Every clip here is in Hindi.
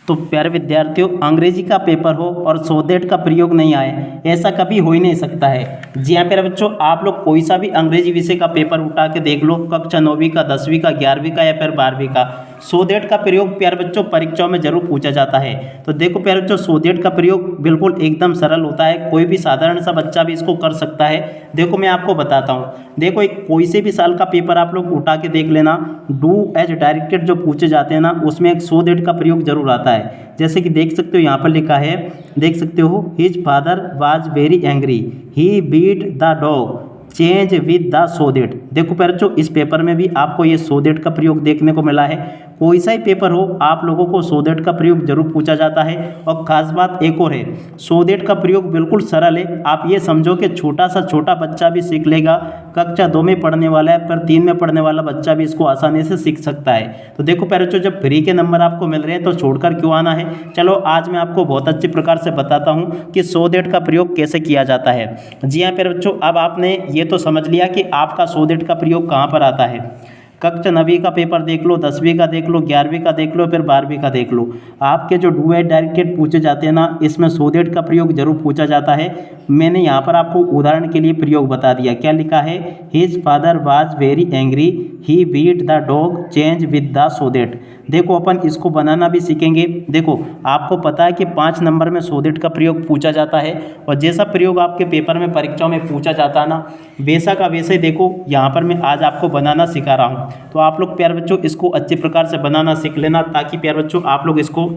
तो प्यारे विद्यार्थियों, अंग्रेजी का पेपर हो और सो दैट का प्रयोग नहीं आए, ऐसा कभी हो ही नहीं सकता है। जी हाँ प्यारे बच्चों, आप लोग कोई सा भी अंग्रेजी विषय का पेपर उठा के देख लो, कक्षा 9वीं का, 10वीं का, 11वीं का या फिर 12वीं का, सो दैट का प्रयोग प्यारे बच्चों परीक्षाओं में जरूर पूछा जाता है। तो देखो प्यारे बच्चों, सो दैट का प्रयोग बिल्कुल एकदम सरल होता है, कोई भी साधारण सा बच्चा भी इसको कर सकता है। देखो मैं आपको बताता हूँ। देखो एक कोई से भी साल का पेपर आप लोग उठा के देख लेना, डू एज डायरेक्टेड जो पूछे जाते हैं ना, उसमें एक सो दैट का प्रयोग जरूर आता है। जैसे कि देख सकते हो यहाँ पर लिखा है, देख सकते हो, his father was very angry, he beat the dog, change with the so that. देखो प्यारे बच्चों, इस पेपर में भी आपको ये सो दैट का प्रयोग देखने को मिला है। कोई सा ही पेपर हो, आप लोगों को सो दैट का प्रयोग जरूर पूछा जाता है। और खास बात एक और है, सो दैट का प्रयोग बिल्कुल सरल है। आप ये समझो कि छोटा सा छोटा बच्चा भी सीख लेगा, कक्षा 2 में पढ़ने वाला है पर 3 में पढ़ने वाला बच्चा भी इसको आसानी से सीख सकता है। तो देखो प्यारे बच्चों, जब फ्री के नंबर आपको मिल रहे हैं तो छोड़कर क्यों आना है। चलो आज मैं आपको बहुत अच्छे प्रकार से बताता हूँ कि सो दैट का प्रयोग कैसे किया जाता है। जी हाँ प्यारे बच्चों, अब आपने ये तो समझ लिया कि आपका सो दैट का प्रयोग कहाँ पर आता है। कक्षा 9वीं का पेपर देख लो, 10वीं का देख लो, 11वीं का देख लो, फिर 12वीं का देख लो। आपके जो डू एट डायरेक्टेड पूछे जाते हैं ना, इसमें सो दैट का प्रयोग जरूर पूछा जाता है। मैंने यहाँ पर आपको उदाहरण के लिए प्रयोग बता दिया। क्या लिखा है, his father was very angry, he beat the dog, change with the so that. देखो अपन इसको बनाना भी सीखेंगे। देखो आपको पता है कि 5 नंबर में सो दैट का प्रयोग पूछा जाता है, और जैसा प्रयोग आपके पेपर में परीक्षाओं में पूछा जाता है ना, वैसा का वैसे देखो यहाँ पर मैं आज आपको बनाना सिखा रहा हूँ। तो आप लोग प्यारे बच्चों इसको अच्छे प्रकार से बनाना सीख लेना, ताकि प्यारे बच्चों आप लोग इसको,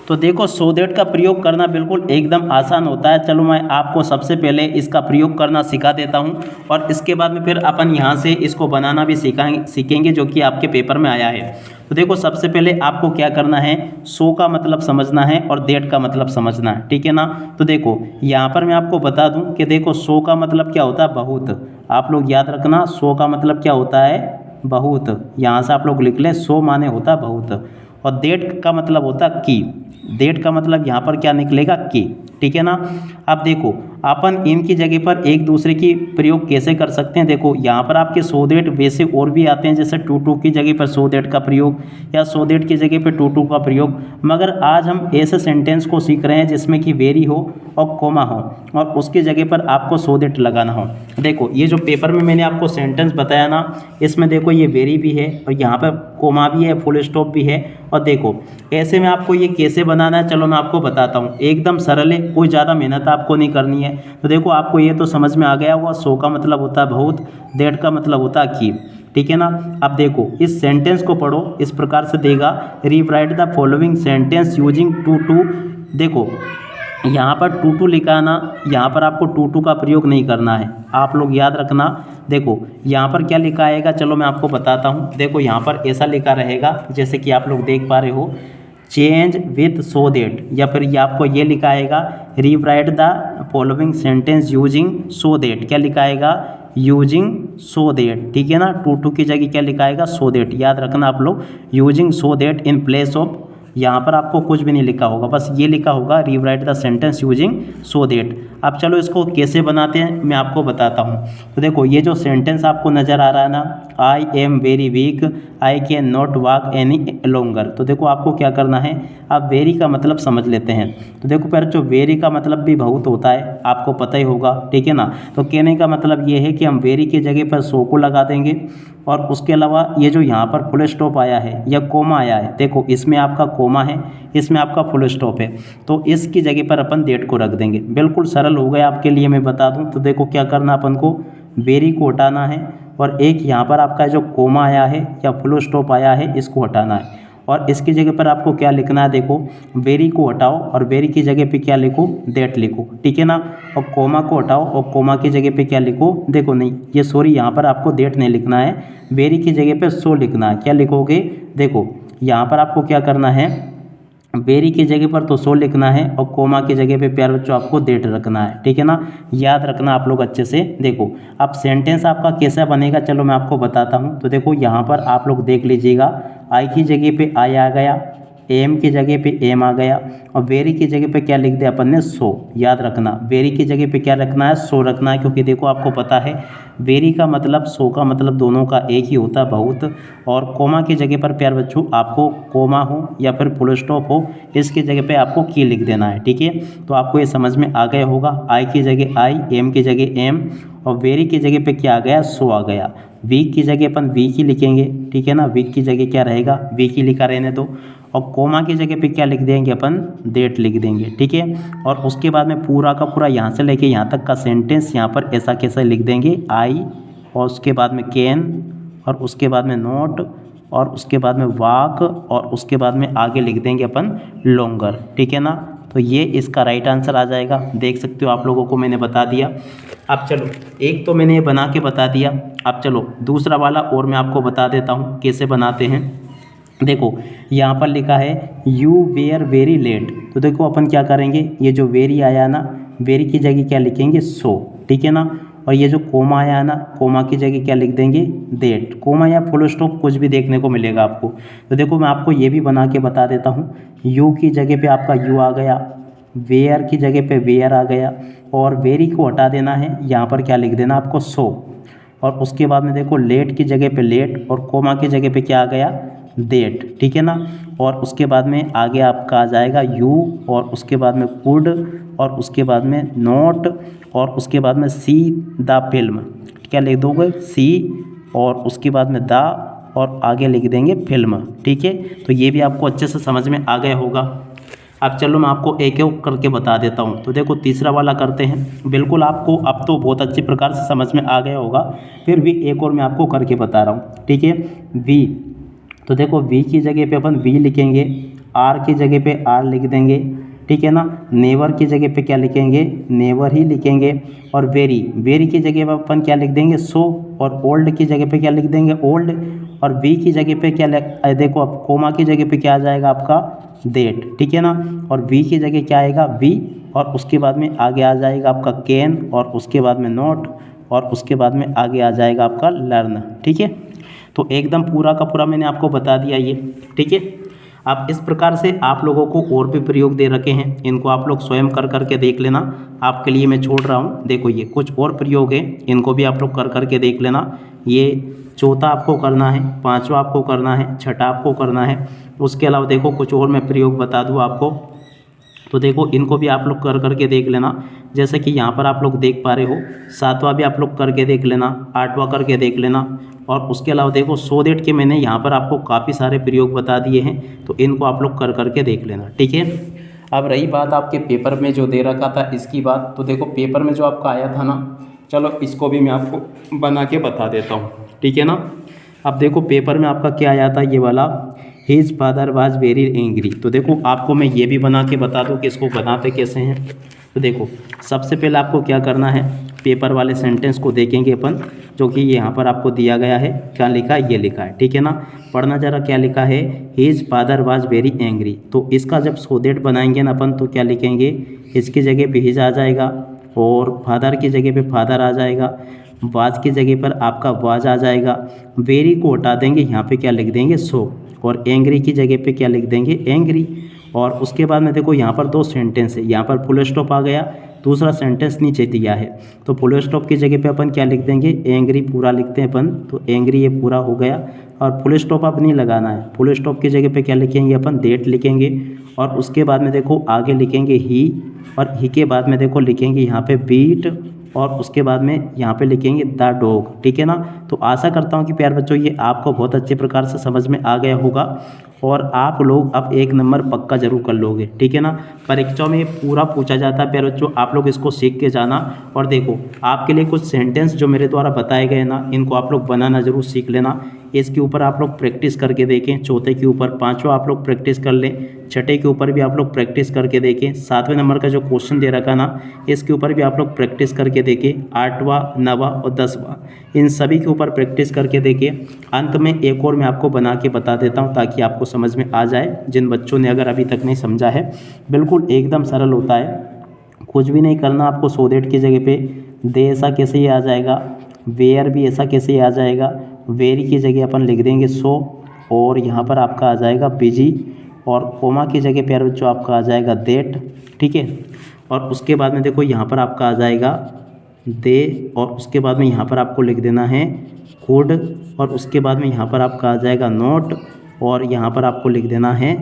तो देखो सो दैट का प्रयोग करना बिल्कुल एकदम आसान होता है। चलो मैं आपको सबसे पहले इसका प्रयोग करना सिखा देता हूँ, और इसके बाद में फिर अपन यहाँ से इसको बनाना भी सीखेंगे जो कि आपके पेपर में आया है। तो देखो सबसे पहले आपको क्या करना है, सो का मतलब समझना है और दैट का मतलब समझना है, ठीक है ना। तो देखो यहाँ पर मैं आपको बता दूँ कि देखो सो का मतलब क्या होता है, बहुत। आप लोग याद रखना, सो का मतलब क्या होता है, बहुत। यहाँ से आप लोग लिख लें, सो माने होता है बहुत, और दैट का मतलब होता है की। दैट का मतलब यहाँ पर क्या निकलेगा, की, ठीक है ना। अब देखो अपन इनकी जगह पर एक दूसरे की प्रयोग कैसे कर सकते हैं। देखो यहाँ पर आपके सो दैट वैसे और भी आते हैं, जैसे टू टू की जगह पर सो दैट का प्रयोग, या सो दैट की जगह पर टू टू का प्रयोग। मगर आज हम ऐसे सेंटेंस को सीख रहे हैं जिसमें कि वेरी हो और कोमा हो, और उसकी जगह पर आपको सो दैट लगाना हो। देखो ये जो पेपर में मैंने आपको सेंटेंस बताया ना, इसमें देखो ये वेरी भी है और यहाँ पर कोमा भी है, फुल स्टॉप भी है। और देखो ऐसे में आपको ये कैसे बनाना है, चलो मैं आपको बताता हूँ। एकदम सरल है, कोई ज़्यादा मेहनत आपको नहीं करनी है। तो देखो आपको ये तो समझ में आ गया होगा, सो का मतलब होता है बहुत, दैट का मतलब होता है की, ठीक है ना। अब देखो इस सेंटेंस को पढ़ो, इस प्रकार से देगा, rewrite the following sentence using too to. देखो यहाँ पर टू टू लिखा है ना, यहाँ पर आपको टू टू का प्रयोग नहीं करना है, आप लोग याद रखना। देखो यहाँ पर क्या लिखा आएगा, चलो मैं आपको बताता हूँ। देखो यहाँ पर ऐसा लिखा रहेगा, जैसे कि आप लोग देख पा रहे हो, चेंज विथ सो दैट, या फिर ये आपको ये लिखा आएगा, rewrite the following sentence using so that. क्या लिखा आएगा, यूजिंग सो दैट, ठीक है ना। टू टू की जगह क्या लिखा आएगा, सो दैट। याद रखना आप लोग, using so that in place of, यहाँ पर आपको कुछ भी नहीं लिखा होगा, बस ये लिखा होगा, rewrite the sentence using so that. अब चलो इसको कैसे बनाते हैं मैं आपको बताता हूँ। तो देखो ये जो सेंटेंस आपको नज़र आ रहा है ना, I am very weak, I can not walk any longer. तो देखो आपको क्या करना है, आप वेरी का मतलब समझ लेते हैं। तो देखो पहले जो वेरी का मतलब भी बहुत होता है, आपको पता ही होगा, ठीक है ना। तो कहने का मतलब ये है कि हम वेरी की जगह पर सो को लगा देंगे, और उसके अलावा ये जो यहाँ पर फुल स्टॉप आया है या कोमा आया है, देखो इसमें आपका कोमा है, इसमें आपका फुल स्टॉप है, तो इसकी जगह पर अपन दैट को रख देंगे। बिल्कुल सरल हो गया आपके लिए, मैं बता दूं। तो देखो क्या करना, अपन को वेरी को हटाना है, और एक यहाँ पर आपका जो कोमा आया है या फुल स्टॉप आया है, इसको हटाना है, और इसकी जगह पर आपको क्या लिखना है, देखो वेरी को हटाओ और वेरी की जगह पे क्या लिखो, दैट लिखो, ठीक है ना। और कोमा को हटाओ और कोमा की जगह पे क्या लिखो, देखो नहीं ये सॉरी, यहाँ पर आपको दैट नहीं लिखना है, वेरी की जगह पे सो लिखना है। क्या लिखोगे, देखो यहाँ पर आपको क्या करना है, वेरी की जगह पर तो सो लिखना है, और कोमा की जगह पे प्यारे बच्चों आपको दैट रखना है, ठीक है ना। याद रखना आप लोग अच्छे से। देखो अब सेंटेंस आपका कैसा बनेगा, चलो मैं आपको बताता हूँ। तो देखो यहाँ पर आप लोग देख लीजिएगा, आई की जगह पे आई आ गया, एम की जगह पे एम आ गया, और वेरी की जगह पे क्या लिख दिया अपन ने, सो। याद रखना वेरी की जगह पे क्या रखना है, सो रखना है, क्योंकि देखो आपको पता है वेरी का मतलब, सो का मतलब दोनों का एक ही होता है, बहुत। और कोमा की जगह पर प्यारे बच्चों आपको कोमा हो या फिर फुल स्टॉप हो, इसकी जगह पे आपको की लिख देना है, ठीक है। तो आपको ये समझ में आ गया होगा। आई की जगह आई, एम की जगह एम, और वेरी की जगह पे क्या आ गया, सो आ गया। वीक की जगह अपन वी की लिखेंगे, ठीक है ना। वीक की जगह क्या रहेगा, वी की लिखा रहने दो। और कोमा की जगह पे क्या लिख देंगे अपन, डेट लिख देंगे, ठीक है। और उसके बाद में पूरा का पूरा यहाँ से लेके यहाँ तक का सेंटेंस यहाँ पर ऐसा कैसा लिख देंगे, आई, और उसके बाद में कैन, और उसके बाद में नोट, और उसके बाद में वाक, और उसके बाद में आगे लिख देंगे अपन लॉन्गर, ठीक है ना। तो ये इसका राइट आंसर आ जाएगा। देख सकते हो आप लोगों को मैंने बता दिया। अब चलो, एक तो मैंने ये बना के बता दिया। अब चलो दूसरा वाला और मैं आपको बता देता हूँ कैसे बनाते हैं। देखो यहाँ पर लिखा है यू वेयर वेरी लेट। तो देखो अपन क्या करेंगे, ये जो वेरी आया ना, वेरी की जगह क्या लिखेंगे, सो, ठीक है ना। और ये जो कोमा आया है ना, कोमा की जगह क्या लिख देंगे, देट। कोमा या फुल स्टॉप कुछ भी देखने को मिलेगा आपको। तो देखो मैं आपको ये भी बना के बता देता हूँ। यू की जगह पे आपका यू आ गया, वेयर की जगह पे वेयर आ गया, और वेरी को हटा देना है, यहाँ पर क्या लिख देना आपको, सो। और उसके बाद में देखो लेट की जगह पे लेट, और कोमा की जगह पे क्या आ गया, देट, ठीक है ना। और उसके बाद में आगे आपका आ जाएगा यू, और उसके बाद में कुड, और उसके बाद में नोट, और उसके बाद में सी द फिल्म। क्या लिख दोगे, सी, और उसके बाद में द, और आगे लिख देंगे फिल्म, ठीक है। तो ये भी आपको अच्छे से समझ में आ गया होगा। अब चलो मैं आपको एक एक करके बता देता हूँ। तो देखो तीसरा वाला करते हैं। बिल्कुल आपको अब तो बहुत अच्छी प्रकार से समझ में आ गया होगा, फिर भी एक और मैं आपको करके बता रहा हूँ, ठीक है। वी, तो देखो वी की जगह पे अपन वी लिखेंगे, आर की जगह पे आर लिख देंगे, ठीक है ना। नेवर की जगह पे क्या लिखेंगे, नेवर ही लिखेंगे। और वेरी, वेरी की जगह पे अपन क्या लिख देंगे, सो। और ओल्ड की जगह पे क्या लिख देंगे, ओल्ड। और वी की जगह पे क्या देखो अब कोमा की जगह पे क्या आ जाएगा आपका, देट, ठीक है ना। और वी की जगह क्या आएगा, वी। और उसके बाद में आगे आ जाएगा आपका कैन, और उसके बाद में नोट, और उसके बाद में आगे आ जाएगा आपका लर्न, ठीक है। तो एकदम पूरा का पूरा मैंने आपको बता दिया ये, ठीक है। अब इस प्रकार से आप लोगों को और भी प्रयोग दे रखे हैं, इनको आप लोग स्वयं कर करके देख लेना। आपके लिए मैं छोड़ रहा हूँ। देखो ये कुछ और प्रयोग है, इनको भी आप लोग कर करके देख लेना। ये चौथा आपको करना है, पांचवा आपको करना है, छठा आपको करना है। उसके अलावा देखो कुछ और मैं प्रयोग बता दूँ आपको। तो देखो इनको भी आप लोग कर करके देख लेना। जैसे कि यहाँ पर आप लोग देख पा रहे हो, सातवां भी आप लोग करके देख लेना, आठवां करके देख लेना। और उसके अलावा देखो सो दैट के मैंने यहाँ पर आपको काफ़ी सारे प्रयोग बता दिए हैं, तो इनको आप लोग कर करके देख लेना, ठीक है। अब रही बात आपके पेपर में जो दे रखा था इसकी बात, तो देखो पेपर में जो आपका आया था ना, चलो इसको भी मैं आपको बना के बता देता हूँ, ठीक है ना। अब देखो पेपर में आपका क्या आया था, ये वाला, his father was very angry. तो देखो आपको मैं ये भी बना के बता दूँ कि इसको बनाते कैसे हैं। तो देखो सबसे पहले आपको क्या करना है, पेपर वाले सेंटेंस को देखेंगे अपन, जो कि यहाँ पर आपको दिया गया है। क्या लिखा है, ये लिखा है, ठीक है ना। पढ़ना जरा क्या लिखा है, his father was very angry. तो इसका जब सो दैट बनाएंगे ना अपन, तो क्या लिखेंगे, हिज की जगह पे हिज आ जाएगा, और फादर की जगह पे फादर आ जाएगा, वाज की जगह पर आपका वाज आ जाएगा, वेरी को हटा देंगे, यहाँ पे क्या लिख देंगे, सो। और एंग्री की जगह पे क्या लिख देंगे, एंग्री। और उसके बाद में देखो यहाँ पर दो सेंटेंस है, यहाँ पर फुल स्टॉप आ गया, दूसरा सेंटेंस नीचे दिया है। तो फुल स्टॉप की जगह पे अपन क्या लिख देंगे, एंग्री पूरा लिखते हैं अपन, तो एंग्री ये पूरा हो गया। और फुल स्टॉप अब नहीं लगाना है, फुल स्टॉप की जगह पे क्या लिखेंगे अपन, डेट लिखेंगे। और उसके बाद में देखो आगे लिखेंगे ही, और ही के बाद में देखो लिखेंगे यहाँ पे बीट, और उसके बाद में यहाँ पे लिखेंगे द डॉग, ठीक है ना। तो आशा करता हूँ कि प्यार बच्चों ये आपको बहुत अच्छे प्रकार से समझ में आ गया होगा, और आप लोग अब 1 नंबर पक्का जरूर कर लोगे, ठीक है ना। परीक्षाओं में पूरा पूछा जाता है प्यार बच्चों, आप लोग इसको सीख के जाना। और देखो आपके लिए कुछ सेंटेंस जो मेरे द्वारा बताए गए ना, इनको आप लोग बनाना जरूर सीख लेना। इसके ऊपर आप लोग प्रैक्टिस करके देखें, चौथे के ऊपर, पाँचवा आप लोग प्रैक्टिस कर लें, छठे के ऊपर भी आप लोग प्रैक्टिस करके देखें, 7वें नंबर का जो क्वेश्चन दे रखा ना, इसके ऊपर भी आप लोग प्रैक्टिस करके देखें, 8वां, 9वां और 10वां, इन सभी के ऊपर प्रैक्टिस करके देखें। अंत में एक और मैं आपको बना के बता देता हूँ ताकि आपको समझ में आ जाए, जिन बच्चों ने अगर अभी तक नहीं समझा है। बिल्कुल एकदम सरल होता है, कुछ भी नहीं करना आपको। सो दैट की जगह पे दे ऐसा कैसे ही आ जाएगा, वेयर भी ऐसा कैसे ही आ जाएगा, वेरी की जगह अपन लिख देंगे सो, और यहाँ पर आपका आ जाएगा बिजी, और कोमा की जगह प्यारे बच्चों आपका आ जाएगा दैट, ठीक है। और उसके बाद में देखो यहाँ पर आपका आ जाएगा दे, और उसके बाद में यहाँ पर आपको लिख देना है कुड, और उसके बाद में यहाँ पर आपका आ जाएगा नोट, और यहाँ पर आपको लिख देना है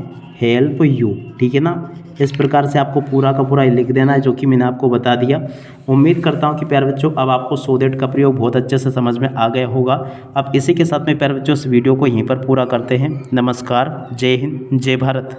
हेल्प यू। ठीक है ना, इस प्रकार से आपको पूरा का पूरा लिख देना है, जो कि मैंने आपको बता दिया। उम्मीद करता हूँ कि प्यारे बच्चों अब आपको सो दैट का प्रयोग बहुत अच्छे से समझ में आ गया होगा। अब इसी के साथ में प्यारे बच्चों इस वीडियो को यहीं पर पूरा करते हैं। नमस्कार, जय हिंद, जय भारत।